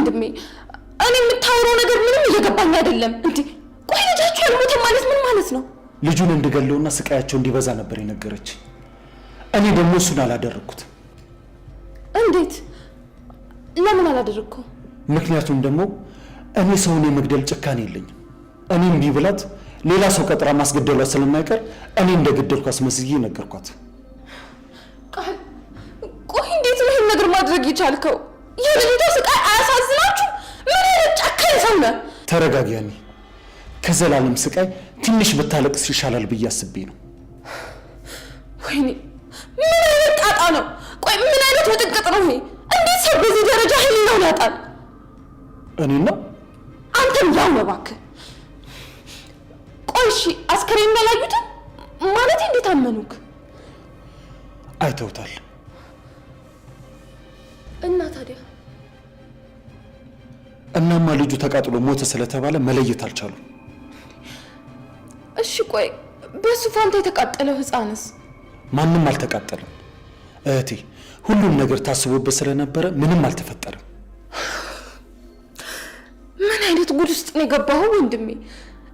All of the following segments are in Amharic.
ወንድሜ እኔ የምታወራው ነገር ምንም እየገባኝ አይደለም እንዴ ቆይ ልጃችሁ አልሞተም ማለት ምን ማለት ነው ልጁን እንድገለውና ስቃያቸው እንዲበዛ ነበር የነገረች እኔ ደግሞ እሱን አላደረኩት እንዴት ለምን አላደረኩ ምክንያቱም ደግሞ እኔ ሰውን የመግደል ጭካኔ የለኝም እኔም ቢብላት ሌላ ሰው ቀጥራ ማስገደሏ ስለማይቀር እኔ እንደገደልኩ አስመስዬ ነገርኳት ቆይ እንዴት ነው ይሄን ነገር ማድረግ ይቻልከው የልጅቷ ስቃይ አያሳዝናችሁ ምን አይነት ጨካኝ ሰው ነህ ተረጋጊ ያኔ ከዘላለም ስቃይ ትንሽ ብታለቅስ ይሻላል ብዬ አስቤ ነው ወይኔ ምን አይነት ጣጣ ነው ቆይ ምን አይነት ወጥንቅጥ ነው ይሄ እንዴት ሰው በዚህ ደረጃ ህሊናውን ያጣል እኔና አንተም ያው ነው እባክህ ቆይ እሺ አስከሬን ያላዩትም ማለት እንዴት አመኑክ አይተውታል እና ታዲያ እናማ ልጁ ተቃጥሎ ሞተ ስለተባለ መለየት አልቻሉም እሺ ቆይ በሱ ፋንታ የተቃጠለው ህፃንስ ማንንም አልተቃጠለም እህቴ ሁሉም ነገር ታስቦበት ስለነበረ ምንም አልተፈጠረም ምን አይነት ጉድ ውስጥ ነው የገባኸው ወንድሜ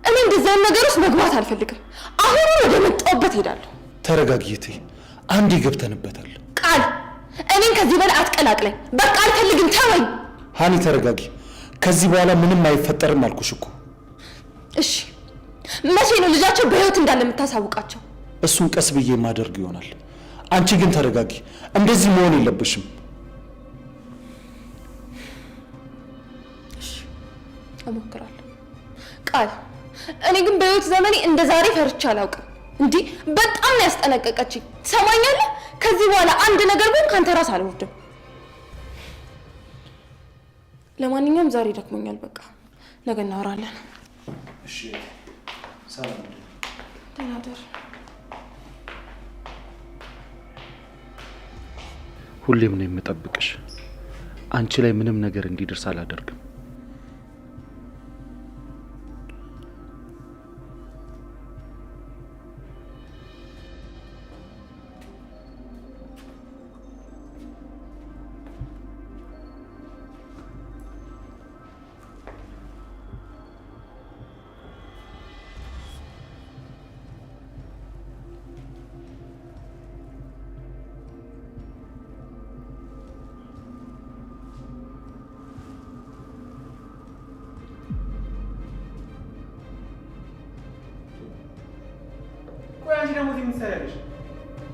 እኔ እንደዛ ነገር ውስጥ መግባት አልፈልግም አሁን ወደ መጣሁበት ሄዳለሁ ተረጋጊ እህቴ አንዴ ገብተንበታል ቃል እኔን ከዚህ በላይ አትቀላቅለኝ በቃ አልፈልግም ተወኝ ሃኒ ተረጋጊ ከዚህ በኋላ ምንም አይፈጠርም አልኩሽ እኮ እሺ መቼ ነው ልጃቸው በህይወት እንዳለ የምታሳውቃቸው እሱን ቀስ ብዬ ማደርግ ይሆናል አንቺ ግን ተረጋጊ እንደዚህ መሆን የለብሽም እሺ እሞክራለሁ ቃል እኔ ግን በህይወት ዘመኔ እንደ ዛሬ ፈርቻ አላውቅም እንዴ በጣም ያስጠነቀቀችኝ ሰማኛለህ ከዚህ በኋላ አንድ ነገር ግን ካንተ ራስ አልወርድም ለማንኛውም ዛሬ ደክሞኛል በቃ ነገ እናወራለን እሺ ሰላም ተናደር ሁሌም ነው የምጠብቅሽ አንቺ ላይ ምንም ነገር እንዲደርስ አላደርግም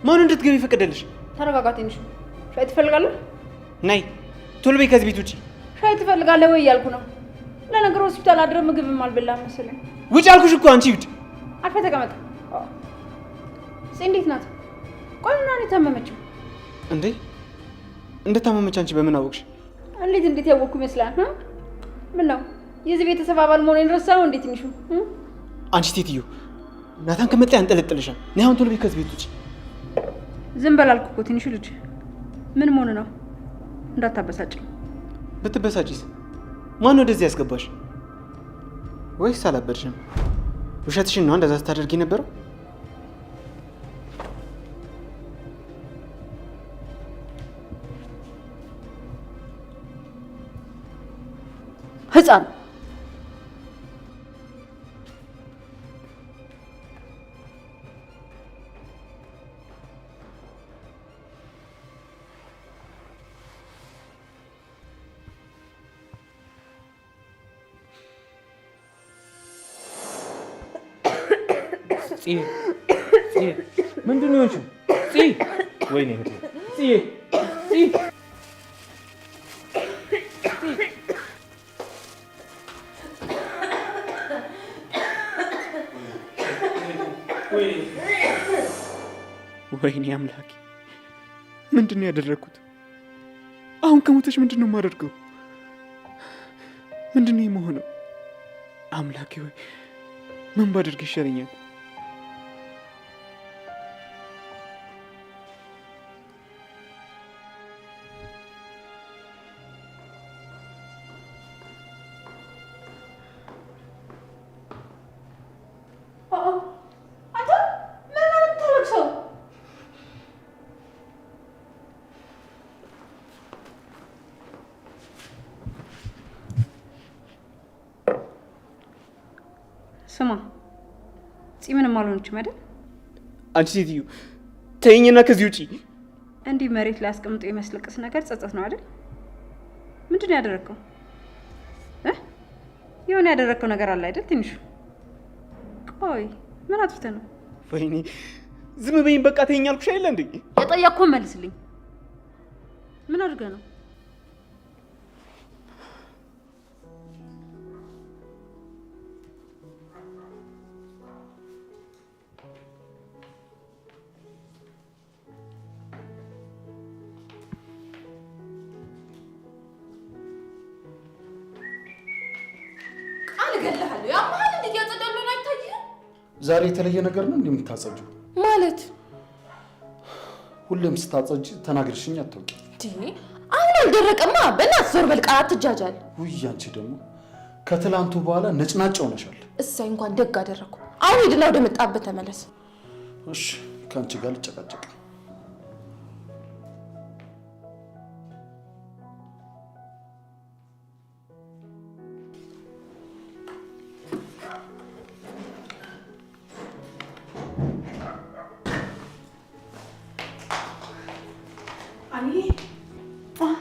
ማን እንድትገቢ ፈቀደልሽ? ተረጋጋ ትንሽ። ሻይ ትፈልጋለህ? ነይ ቶሎ በይ ከዚህ ቤት ውጪ። ሻይ ትፈልጋለህ ወይ እያልኩ ነው። ለነገሩ ሆስፒታል አድረህ ምግብም አልበላህም መሰለኝ። ውጪ አልኩሽ እኮ አንቺ ውጪ። አርፈህ ተቀመጥ። እንዴት ናት? ቆይ ምኗን ነው የታመመችው? እንዴ እንደታመመች አንቺ በምን አወቅሽ? እንዴት ያወቅኩ ይመስላል? ምን ነው የዚህ ቤተሰብ አባል መሆኔን ረሳኸው እንዴ ትንሹ? አንቺ ሴትዮ ናታን ከመጣ ያንጠለጥልሻል። ነይ አሁን ቶሎ በይ ከዚህ ቤት ውጪ። ዝም በል አልኩህ እኮ ትንሹ ልጅ። ምን መሆን ነው? እንዳታበሳጭ። ብትበሳጭስ ማን ነው ወደዚህ ያስገባሽ? ወይስ አላበድሽም? ውሸትሽን ነው እንደዛ ስታደርጊ ነበረው? ህፃን ምንድን ነው የሆንሽው? ወይኔ ወይኔ አምላኬ ምንድን ነው ያደረግኩት? አሁን ከሞተች ምንድን ነው የማደርገው? ምንድን ነው የምሆነው? አምላኬ ወይ ምን ባደርግ ይሻለኛል? ስማ ፂ ምንም አልሆነችም አይደል? አንቺ ሴትዮ ተይኝና ከዚህ ውጪ። እንዲህ መሬት ላይ አስቀምጦ የሚያስለቅስ ነገር ጸጸት ነው አይደል? ምንድነው ያደረከው? የሆነ ያደረከው ነገር አለ አይደል? ትንሹ ቆይ ምን አጥፍተህ ነው? ወይኔ ዝም በይኝ በቃ ተይኝ አልኩሽ አይደል እንዴ? የጠየቅኩህን መልስልኝ። ምን አድርገህ ነው? ዛሬ የተለየ ነገር ነው እንደምታጸጂው ማለት? ሁሌም ስታጸጂ ተናግርሽኝ አታውቂ። አሁን አልደረቀማ። በእናትህ ዞር በል፣ ቃል አትጃጃል። ውይ አንቺ ደግሞ ከትላንቱ በኋላ ነጭናጭ ሆነሻል። እሰይ እንኳን ደግ አደረኩ። አሁን ሂድና ወደ መጣበት ተመለስ። እሺ ከአንቺ ጋር ልጨቃጨቅ።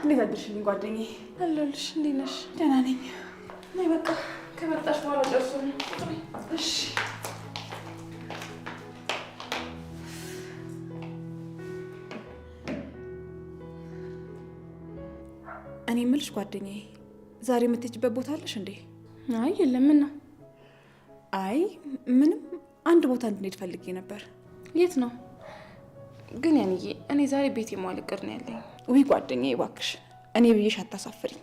እንዴት አደርሽልኝ ጓደኛዬ? አለሁልሽ። እንዴት ነሽ? ደህና ነኝ። ነይ በቃ ከመጣሽ በኋላ ደርሶ ነው። እሺ እኔ የምልሽ ጓደኛዬ ዛሬ የምትሄጂበት ቦታ አለሽ እንዴ? አይ የለም። ምን ነው? አይ ምንም፣ አንድ ቦታ እንድንሄድ ፈልጌ ነበር። የት ነው ግን? ያንዬ እኔ ዛሬ ቤት የመዋል እቅድ ነው ያለኝ። ውይ ጓደኛዬ እባክሽ እኔ ብዬሽ አታሳፍሪኝ።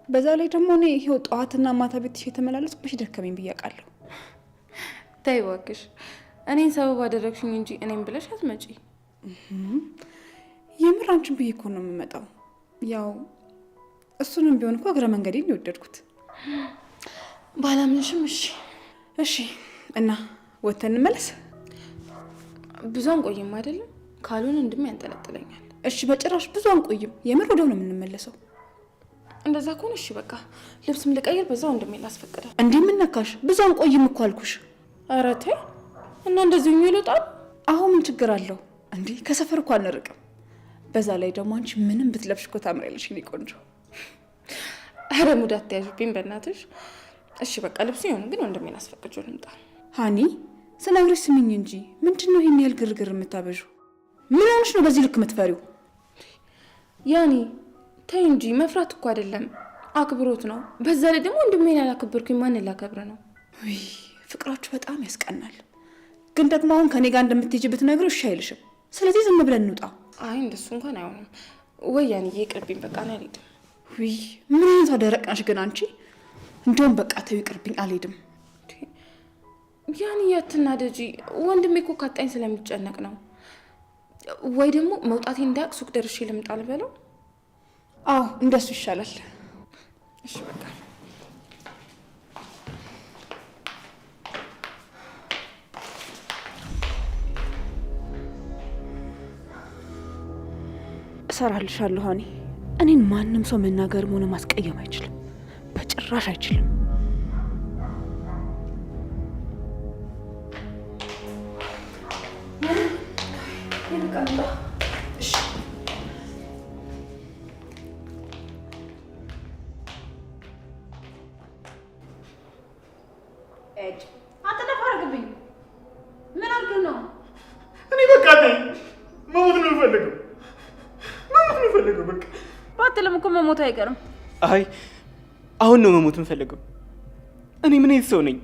በዛ ላይ ደግሞ እኔ ይሄው ጠዋትና ማታ ቤትሽ የተመላለስኩብሽ ደከመኝ ብዬ አውቃለሁ። ተይ እባክሽ፣ እኔን ሰበብ አደረግሽኝ እንጂ እኔም ብለሽ አትመጪ። የምር አንቺን ብዬ እኮ ነው የምመጣው። ያው እሱንም ቢሆን እኮ እግረ መንገዴን የወደድኩት። ባላምንሽም እሺ እሺ። እና ወተን እንመለስ። ብዙ አንቆይም አይደለም? ካልሆነ እንድም ያንጠለጥለኛል። እሺ በጭራሽ ብዙ አንቆይም። የምር ወደው ነው የምንመለሰው። እንደዛ ከሆነ እሺ በቃ ልብስም ልቀይር፣ በዛው ወንድሜ ላስፈቅዳል። እንዴ ምን ነካሽ? ብዙ አንቆይም እኮ አልኩሽ። ኧረ ተይ እና እንደዚህ ሆኖ ይወጣል። አሁን ምን ችግር አለው እንዴ? ከሰፈር እኮ አንርቅም። በዛ ላይ ደግሞ አንቺ ምንም ብትለብሽ እኮ ታምሪያለሽ የኔ ቆንጆ። ኧረ ሙድ አትያዥብኝ በእናትሽ። እሺ በቃ ልብሱ ይሁን፣ ግን ወንድሜን አስፈቅጄው ልምጣ። ሃኒ ስነግርሽ ስሚኝ እንጂ ምንድነው ይሄን ያህል ግርግር የምታበዡ? ምን ሆነሽ ነው በዚህ ልክ የምትፈሪው? ያኒ ተይ እንጂ፣ መፍራት እኮ አይደለም አክብሮት ነው። በዛ ላይ ደግሞ ወንድሜን ያላከበርኩኝ ማንን ላከብር ነው? ውይ ፍቅራችሁ በጣም ያስቀናል። ግን ደግሞ አሁን ከኔ ጋር እንደምትሄጂ ብትነግሪው እሺ አይልሽም። ስለዚህ ዝም ብለን እንውጣ። አይ እንደሱ እንኳን አይሆንም። ወይ ያንዬ ይቅርብኝ፣ በቃ ነው አልሄድም። ውይ ምን አይነት ደረቅ ነሽ ግን አንቺ። እንደውም በቃ ተይው ይቅርብኝ፣ አልሄድም። ያኒ ያትናደጂ፣ ወንድሜ እኮ ካጣኝ ስለሚጨነቅ ነው። ወይ ደግሞ መውጣቴ እንዳያቅ ሱቅ ደርሼ ልምጣ ልበለው? አዎ እንደሱ ይሻላል። እሺ በቃ እሰራልሻለሁ ሃኒ። እኔን ማንም ሰው መናገርም ሆነ ማስቀየም አይችልም፣ በጭራሽ አይችልም። አትነፋረግብኝ። ምን አድርገህ ነው? እኔ በቃ ነኝ መሞት ነው የምፈልገው። በቃ ባትልም እኮ መሞት አይቀርም። አይ አሁን ነው መሞት የምፈልገው። እኔ ምን አይነት ሰው ነኝ?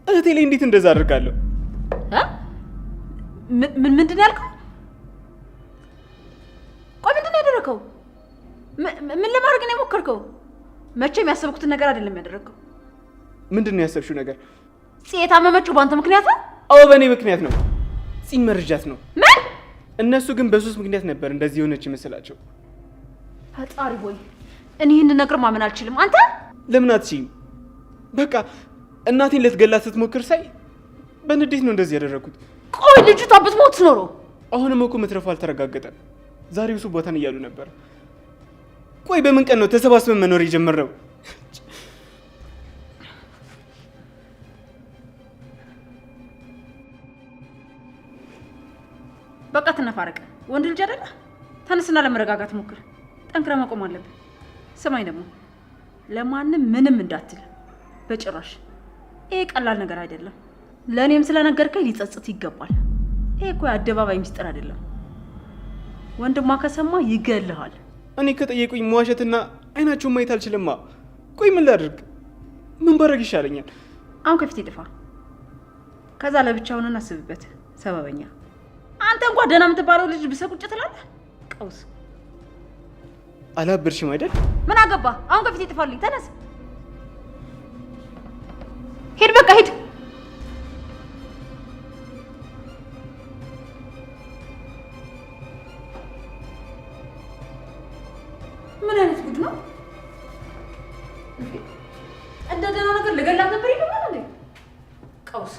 እህቴ ላይ እንዴት እንደዛ አደርጋለሁ? ምንድን ያልከው? ቆይ ምንድን ነው ያደረከው? ምን ለማድረግ ነው የሞከርከው? መቼም ያሰብኩትን ነገር አይደለም ያደረከው። ምንድን ነው ያሰብሽው ነገር? ጽ የታመመችው በአንተ ምክንያት ነው? አዎ በእኔ ምክንያት ነው። ጽን መርጃት ነው። ምን? እነሱ ግን በሱስ ምክንያት ነበር እንደዚህ የሆነች ይመስላቸው። ፈጣሪ ሆይ እኔ ይህን ነገር ማመን አልችልም። አንተ ለምን አትችይም? በቃ እናቴን ልትገላት ስትሞክር ሳይ በንዴት ነው እንደዚህ ያደረኩት። ቆይ ልጅቷ ብትሞት ኖሮ አሁንም እኮ መትረፉ አልተረጋገጠም። ዛሬ እሱ ቦታን እያሉ ነበር። ቆይ በምን ቀን ነው ተሰባስበን መኖር የጀመረው? በቃ ትነፋረቅ። ወንድ ልጅ አይደለ? ተነስና ለመረጋጋት ሞክር። ጠንክረ መቆም አለብን። ስማኝ ደግሞ ለማንም ምንም እንዳትል በጭራሽ። ይሄ ቀላል ነገር አይደለም። ለእኔም ስለነገርከኝ ሊጸጽት ይገባል። ይሄ እኮ የአደባባይ ሚስጥር አይደለም። ወንድሟ ከሰማ ይገልሃል። እኔ ከጠየቁኝ መዋሸትና አይናቸውን ማየት አልችልማ። ቆይ ምን ላድርግ? ምን ባረግ ይሻለኛል? አሁን ከፊት ይጥፋ። ከዛ ለብቻውን እናስብበት። ሰበበኛ አንተ እንኳን ደህና የምትባለው ልጅ ብሰቁጭ ትላለህ። ቀውስ አላበድሽም አይደል? ምን አገባ? አሁን ከፊት ይጥፋልኝ። ተነስ፣ ሂድ፣ በቃ ሂድ። ምን አይነት ጉድ ነው? እንደ ደህና ነገር ልገላት ነበር ይባላል እንዴ? ቀውስ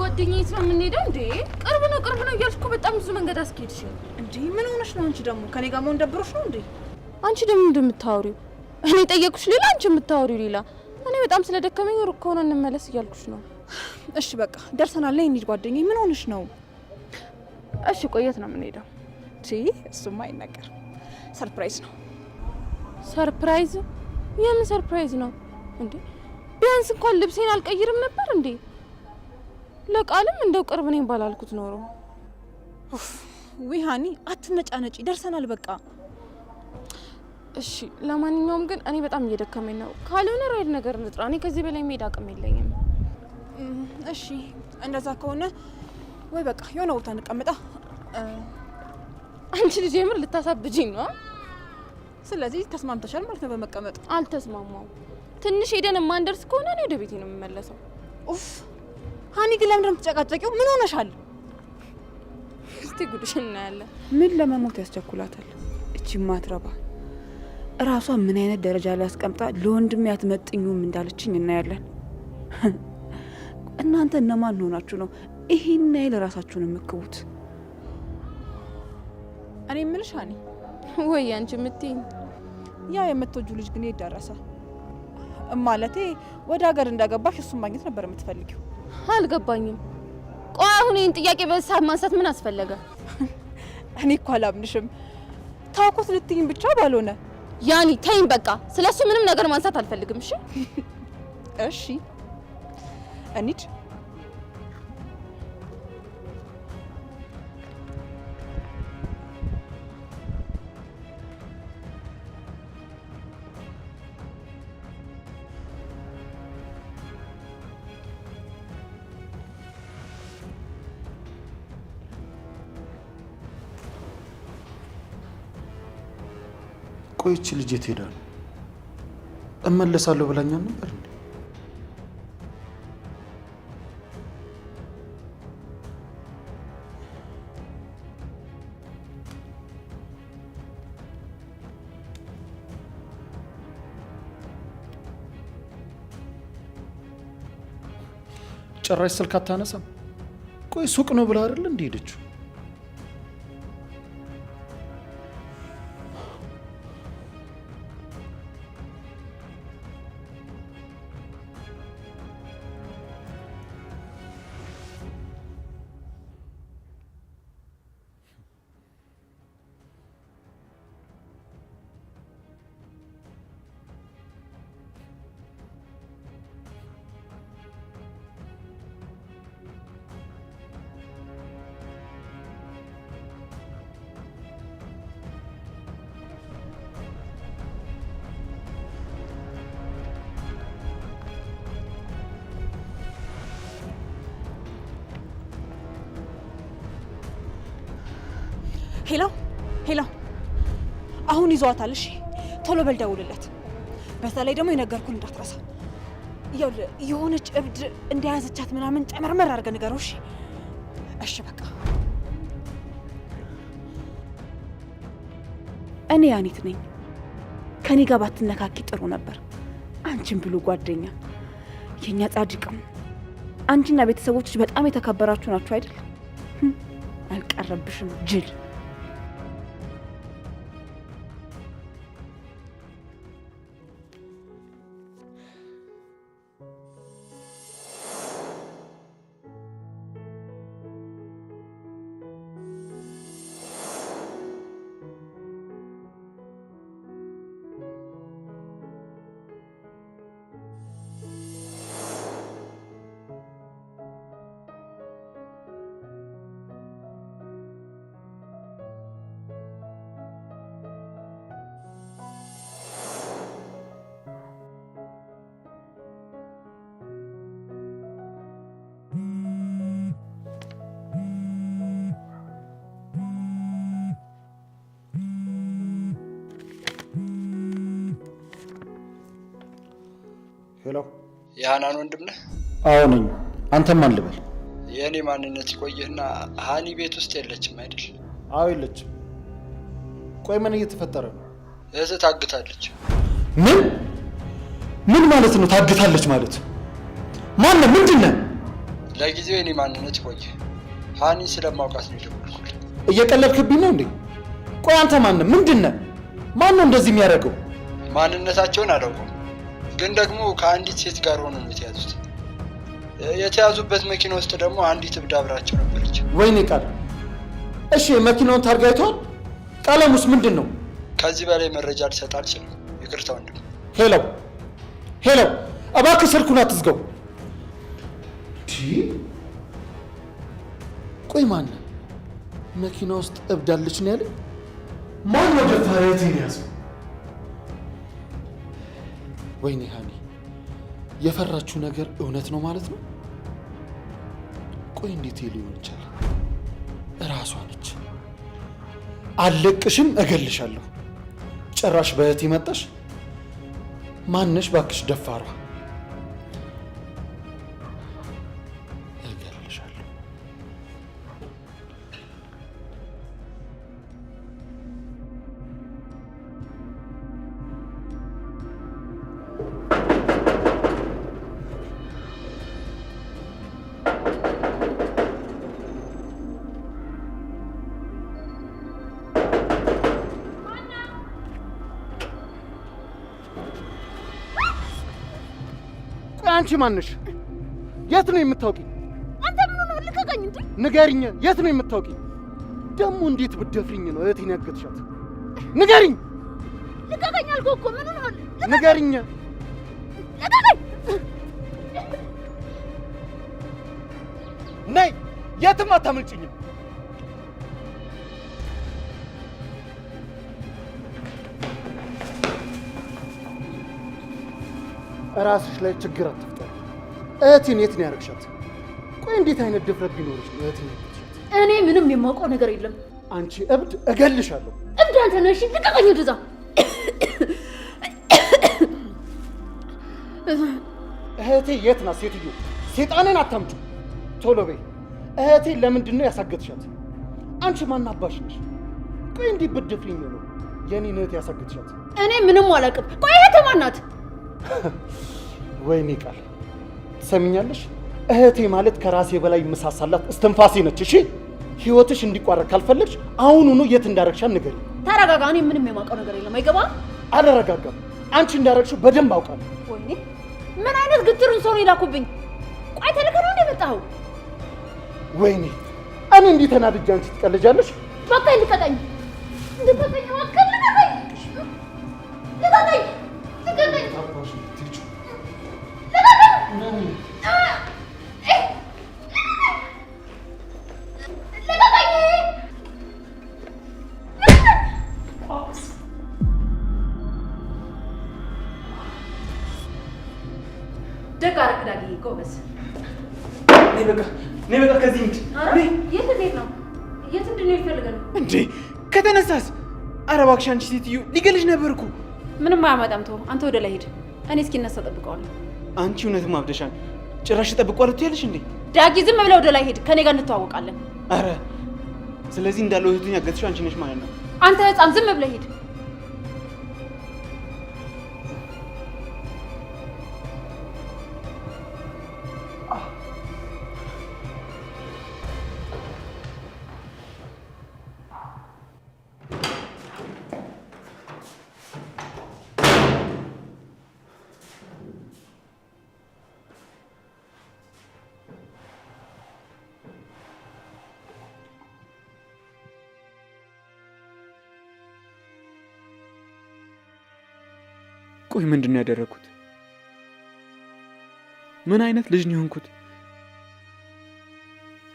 ጓደኛዬ ነው የምንሄደው እንዴ? ቅርብ ነው እያልሽ እኮ በጣም ብዙ መንገድ አስኬድሽ እንዴ። ምን ሆነሽ ነው አንቺ? ደግሞ ከኔ ጋር መሆን ደብሮሽ ነው እንዴ? አንቺ ደግሞ እንደምታወሪው እኔ ጠየቅኩሽ ሌላ፣ አንቺ የምታወሪው ሌላ። እኔ በጣም ስለደከመኝ ሩቅ ከሆነ እንመለስ እያልኩሽ ነው። እሺ በቃ ደርሰናል። ላይ እንሂድ። ጓደኛዬ ምን ሆነሽ ነው? እሺ ቆየት ነው የምንሄደው? እሱማ አይነገር። ሰርፕራይዝ ነው። ሰርፕራይዝ? የምን ሰርፕራይዝ ነው እንዴ? ቢያንስ እንኳን ልብሴን አልቀይርም ነበር እንዴ? ለቃልም እንደው ቅርብ ነኝ ባላልኩት ኖሮ። ውይ ሃኒ አትነጫነጪ፣ ደርሰናል በቃ። እሺ ለማንኛውም ግን እኔ በጣም እየደከመኝ ነው። ካልሆነ ራይድ ነገር እንጥራ። እኔ ከዚህ በላይ መሄድ አቅም የለኝም። እሺ እንደዛ ከሆነ ወይ በቃ የሆነ ቦታ እንቀመጣ። አንቺ ልጅ የምር ልታሳብጂኝ ነው? ስለዚህ ተስማምተሻል ማለት ነው በመቀመጡ? አልተስማማው። ትንሽ ሄደን ማንደርስ ከሆነ እኔ ወደ ቤቴ ነው የምመለሰው። ኡፍ ሃኒ ግን ለምን ተጨቃጨቂው? ምን ሆነሻል? እስቲ ጉድሽ እናያለን። ምን ለመሞት ያስቸኩላታል? እቺ ማትረባ እራሷ ምን አይነት ደረጃ ላይ አስቀምጣ ለወንድም ያትመጥኙም እንዳለችኝ እናያለን። እናንተ እነማን ሆናችሁ ነው ይሄን ያህል ራሳችሁን የምትክቡት? እኔ የምልሽ ሃኒ፣ ወይ አንቺ የምትይኝ ያ የምትወጁ ልጅ ግን ይደረሰ ማለቴ ወደ ሀገር እንዳገባሽ እሱን ማግኘት ነበር የምትፈልጊው? አልገባኝም። ቆይ አሁን ይሄን ጥያቄ በሳብ ማንሳት ምን አስፈለገ? እኔ እኮ አላምንሽም። ታውቁት ልትይኝ ብቻ ባልሆነ ያኒ ተይኝ በቃ። ስለሱ ምንም ነገር ማንሳት አልፈልግም። እሺ እሺ እንሂድ። ቆይቺ ልጅ የት ሄዳ ነው? እመለሳለሁ ብላኛል ነበር እንዴ? ጭራሽ ስልክ አታነሳም። ቆይ ሱቅ ነው ብላ አይደል እንዴ ሄደችው? ሄሎ ሄሎ፣ አሁን ይዟታል። እሺ ቶሎ በል ደውልለት። በተለይ ደግሞ የነገርኩን እንዳትረሳ። የሆነች እብድ እንደያዘቻት ምናምን ጨመርመር አድርገህ ንገረው። እሺ እሺ በቃ። እኔ ያኔት ነኝ። ከኔ ጋር ባትነካኪ ጥሩ ነበር። አንቺን ብሎ ጓደኛ የኛ ጻድቅም አንቺና ቤተሰቦችሽ በጣም የተከበራችሁ ናችሁ አይደል? አልቀረብሽም ጅል። ሄሎ፣ የሃናን ወንድም ነህ? አዎ ነኝ። አንተም ማን ልበል? የእኔ ማንነት ይቆየህና ሃኒ ቤት ውስጥ የለችም አይደል? አዎ የለችም። ቆይ ምን እየተፈጠረ ነው? እህትህ ታግታለች። ምን ማለት ነው ታግታለች ማለት? ማነው? ምንድነው? ለጊዜው የእኔ ማንነት ይቆየህ። ሃኒ ስለማውቃት ነው የደወልኩልህ። እየቀለድክብኝ ነው እንዴ? ቆይ አንተ ማነው? ምንድነው? ማነው እንደዚህ የሚያደርገው? ማንነታቸውን አላውቅም፣ ግን ደግሞ ከአንዲት ሴት ጋር ሆኖ ነው የተያዙት። የተያዙበት መኪና ውስጥ ደግሞ አንዲት እብድ አብራቸው ነበረች። ወይኔ ቃል። እሺ የመኪናውን ታርጋ አይተዋል? ቀለሙስ ምንድን ነው? ከዚህ በላይ መረጃ ልሰጥ አልችልም። ይቅርታ ወንድም። ሄሎ፣ እባክህ ስልኩን አትዝጋው። ቆይ ማነው መኪና ውስጥ እብድ አለች ነው ያለ? ማን ነው ደፋሪያቴን ያዘው? ወይኔ ሃኒ፣ የፈራችው ነገር እውነት ነው ማለት ነው? ቆይ እንዴት ሊሆን ይችላል? እራሷ ነች። አልለቅሽም፣ እገልሻለሁ። ጭራሽ በእህቴ መጣሽ። ማነሽ ባክሽ ደፋሯ? እገልሻለሁ። አንቺ ማነሽ? የት ነው የምታውቂኝ? አንተ ምን ነው? ልቀቀኝ እንዴ! ንገሪኝ፣ የት ነው የምታውቂኝ? ደግሞ እንዴት ብትደፍሪኝ ነው እህቴን ያገትሻት? ንገሪኝ! ልቀቀኝ አልኩህ እኮ። ምን ነው? ንገሪኝ! ልቀቀኝ! ነይ፣ የትም አታመልጭኝም። ራስሽ ላይ ችግር አትፍጠሪ። እህቴን የት ነው ያደረግሻት? ቆይ እንዴት አይነት ድፍረት ቢኖርሽ ነው እህቴን ያደረግሻት? እኔ ምንም የማውቀው ነገር የለም። አንቺ እብድ፣ እገልሻለሁ። እብድ አንተ ነሽ። ልቀቀኝ! ወደዛ እህቴ የት ናት? ሴትዮ፣ ሴጣንን አታምጪው። ቶሎ በይ። እህቴን ለምንድን ነው ያሳገትሻት? አንቺ ማን አባሽ ነሽ? ቆይ እንዲህ ብትደፍሪኝ ነው የኔን እህት ያሳገትሻት? እኔ ምንም አላውቅም። ቆይ እህቴ ማን ናት? ወይኔ ቃል፣ ትሰሚኛለሽ? እህቴ ማለት ከራሴ በላይ የምሳሳላት እስትንፋሴ ነች። እሺ፣ ህይወትሽ እንዲቋረጥ ካልፈለግሽ አሁኑኑ የት እንዳረግሻት ንገሪ። ተረጋጋ። እኔ ምንም የማውቀው ነገር የለም። አይገባም? አልረጋጋም። አንቺ እንዳረግሽው በደንብ አውቃለሁ። ወይኔ ምን አይነት ግትሩን ሰው ነው የላኩብኝ? ቆይ ተልከህ ነው እንደ መጣኸው? ወይኔ እኔ እንዲህ ተናድጄ አንቺ ትቀልጃለሽ? በቃ ልቀቀኝ! ልቀቀኝ! እባክህ ልቀቀኝ! ልቀቀኝ! ልቀቀኝ! ደግ አደረግህ ዳግዬ፣ ጎበዝ። ነይ በቃ ከዚህ እንሂድ። የት እንዴት ነው? የት እንድንሄድ ፈልገህ ነው እንዴ? ከተነሳስ? ኧረ እባክሽ አንቺ ሴትዮ ሊገልሽ ነበር እኮ። ምንም አያመጣም። ተው አንተ ወደ ላይ ሂድ። እኔ እስኪነሳ እጠብቀዋለሁ። አንቺ እውነትም አብደሻል። ጭራሽ እጠብቀዋለሁ ትያለሽ እንዴ? ዳጊ ዝም ብለህ ወደ ላይ ሂድ። ከኔ ጋር እንተዋወቃለን። ኧረ ስለዚህ እንዳለው እህቱን ያገትሽው አንቺ ነሽ ማለት ነው። አንተ ህፃን ዝም ብለህ ሂድ። ቆይ ምንድን ነው ያደረኩት? ምን አይነት ልጅ ነው የሆንኩት?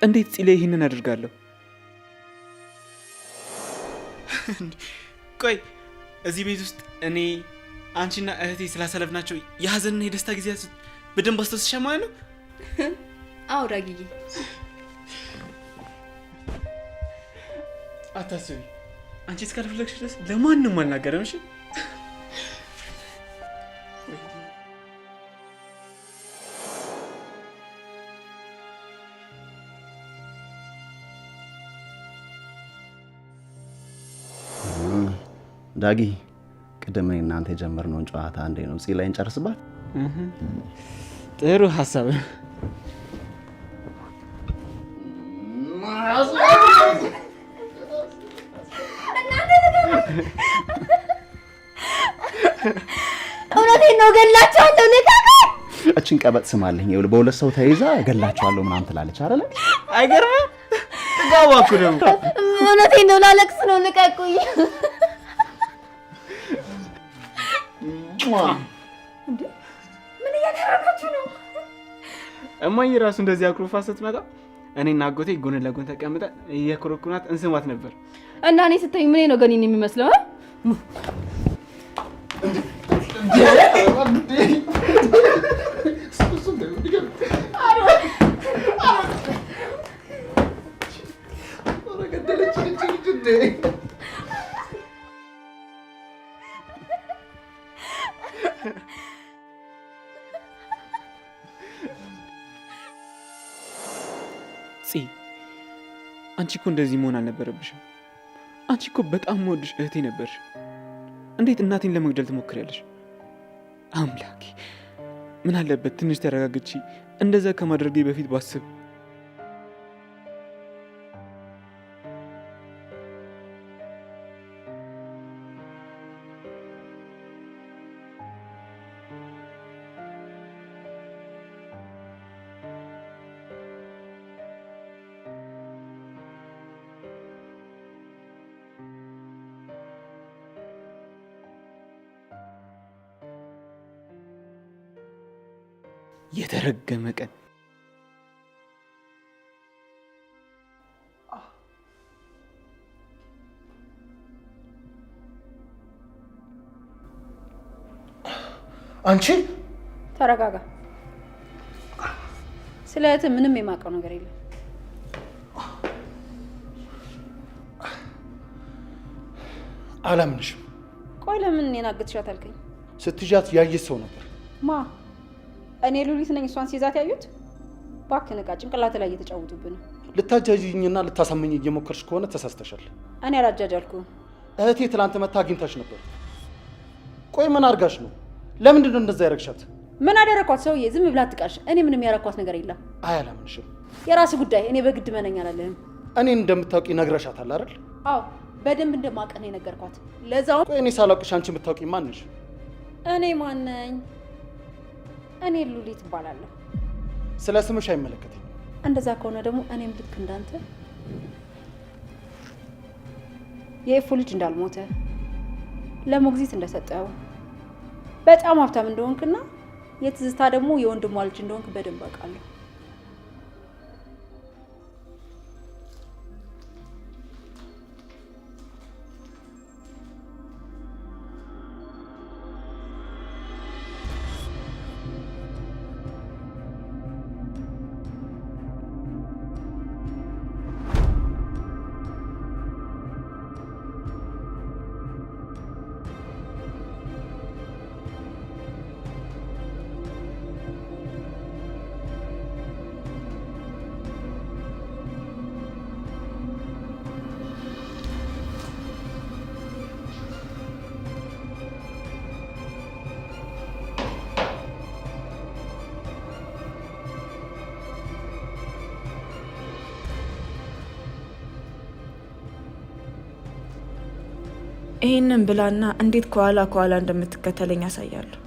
እንዴት ፂሌ ይህንን አድርጋለሁ? ቆይ እዚህ ቤት ውስጥ እኔ አንቺና እህቴ ስላሳለፍናቸው የሀዘንና የደስታ ጊዜያት በደንብ አስተውስሻ ማለት ነው? አዎ ዳጊዬ፣ አታስቢ። አንቺ እስካልፈለግሽ ድረስ ለማንም አልናገርም። እሺ? ዳጊ፣ ቅድም እናንተ የጀመርነውን ጨዋታ አንዴ ነው ፂ ላይ እንጨርስባት። ጥሩ ሀሳብ። እውነቴን ነው፣ ገላቸዋለሁ። ንካካል እችን ቀበጥ ስማለኝ። በሁለት ሰው ተይዛ ገላቸዋለሁ ምናምን ትላለች አይደለ? አይገርምም? ጥጋባኩ ደግሞ። እውነቴን ነው፣ ላለቅስ ነው። ልቀቁኝ። ምን እያደረጋችሁ ነው? እማዬ ራሱ እንደዚህ አኩርፋ ስትመጣ እኔና አጎቴ ጎን ለጎን ተቀምጠን እየኮረኩናት እንስማት ነበር። እና እኔ ስታይ ምን ነው ገኒን የሚመስለው? ፂ፣ አንቺ እኮ እንደዚህ መሆን አልነበረብሽም። አንቺ እኮ በጣም የምወድሽ እህቴ ነበርሽ። እንዴት እናቴን ለመግደል ትሞክሪያለሽ? አምላኬ፣ ምን አለበት ትንሽ ተረጋግቺ። እንደዛ ከማድረጌ በፊት ባስብ። የተረገመ ቀን። አንቺ ተረጋጋ። ስለ እህትህ ምንም የማውቀው ነገር የለም። አላምንሽም። ቆይ ለምን እኔን አግትሻት አልከኝ? ስትጃት ያየሽ ሰው ነበር። ማ? እኔ ሉሊት ነኝ እሷን ሲይዛት ያዩት? እባክህ ንቃ፣ ጭንቅላት ላይ እየተጫወቱብን ነው። ልታጃጅኝና ልታሳመኝ እየሞከርሽ ከሆነ ተሳስተሻል። እኔ አላጃጃልኩም። እህቴ ትላንት መታ አግኝታሽ ነበር። ቆይ ምን አርጋሽ ነው? ለምንድን ነው እንደዛ ያረግሻት? ምን አደረኳት? ሰውዬ ዝም ብላ አትቃሽ። እኔ ምንም ያረኳት ነገር የለም። አይ አላምንሽም። የራስ ጉዳይ። እኔ በግድ መነኝ አላለህም። እኔን እንደምታውቂ ነግረሻታል አይደል? አዎ በደንብ እንደማውቅህ ነው የነገርኳት። ለዛው ቆይ እኔ ሳላውቅሽ አንቺ የምታውቂ ማን ነሽ? እኔ ማን ነኝ? እኔ ሉሊት እባላለሁ። ስለ ስምሽ አይመለከተኝም። እንደዛ ከሆነ ደግሞ እኔም ልክ እንዳንተ የኤፉ ልጅ እንዳልሞተ ለሞግዚት እንደሰጠው በጣም ሀብታም እንደሆንክና የትዝታ ደግሞ የወንድሟ ልጅ እንደሆንክ በደንብ አውቃለሁ። ይህንን ብላና እንዴት ከኋላ እንደምትከተለኝ ያሳያለሁ።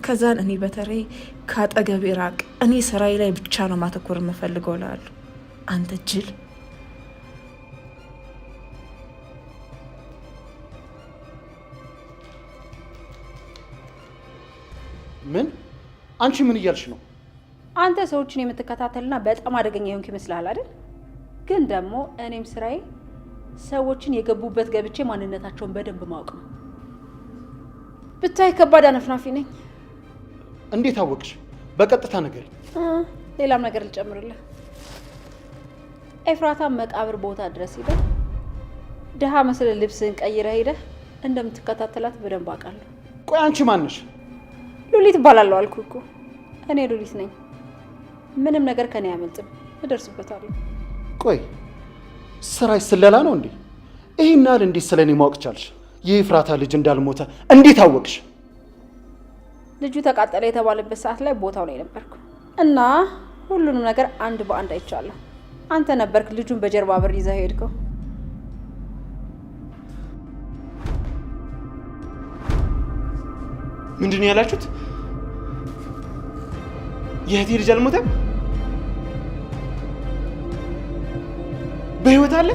ከዛን እኔ በተለይ ከአጠገቤ ራቅ፣ እኔ ስራዬ ላይ ብቻ ነው ማተኮር የምፈልገው እላለሁ። አንተ ጅል! ምን? አንቺ ምን እያልሽ ነው? አንተ ሰዎችን የምትከታተልና በጣም አደገኛ የሆንክ ይመስልሃል አይደል? ግን ደግሞ እኔም ስራዬ ሰዎችን የገቡበት ገብቼ ማንነታቸውን በደንብ ማወቅ ነው። ብታይ ከባድ አነፍናፊ ነኝ። እንዴት አወቅሽ? በቀጥታ ነገር ሌላም ነገር ልጨምርልህ። ኤፍራታ መቃብር ቦታ ድረስ ሄደህ ድሃ መስለ ልብስህን ቀይረህ ሄደህ እንደምትከታተላት በደንብ አውቃለሁ። ቆይ አንቺ ማንሽ? ሉሊት እባላለሁ አልኩህ እኮ። እኔ ሉሊት ነኝ። ምንም ነገር ከኔ አያመልጥም፣ እደርስበታለሁ። ቆይ ስራሽ ስለላ ነው እንዴ? ይሄን ያህል እንዴት ስለኔ ማወቅ ቻልሽ? የኤፍራታ ልጅ እንዳልሞተ እንዴት አወቅሽ? ልጁ ተቃጠለ የተባለበት ሰዓት ላይ ቦታው ላይ ነበርኩ እና ሁሉንም ነገር አንድ በአንድ አይቻለሁ። አንተ ነበርክ ልጁን በጀርባ በር ይዘህ ሄድከው። ምንድን ነው ያላችሁት? የእህቴ ልጅ አልሞተም? በህይወት አለ?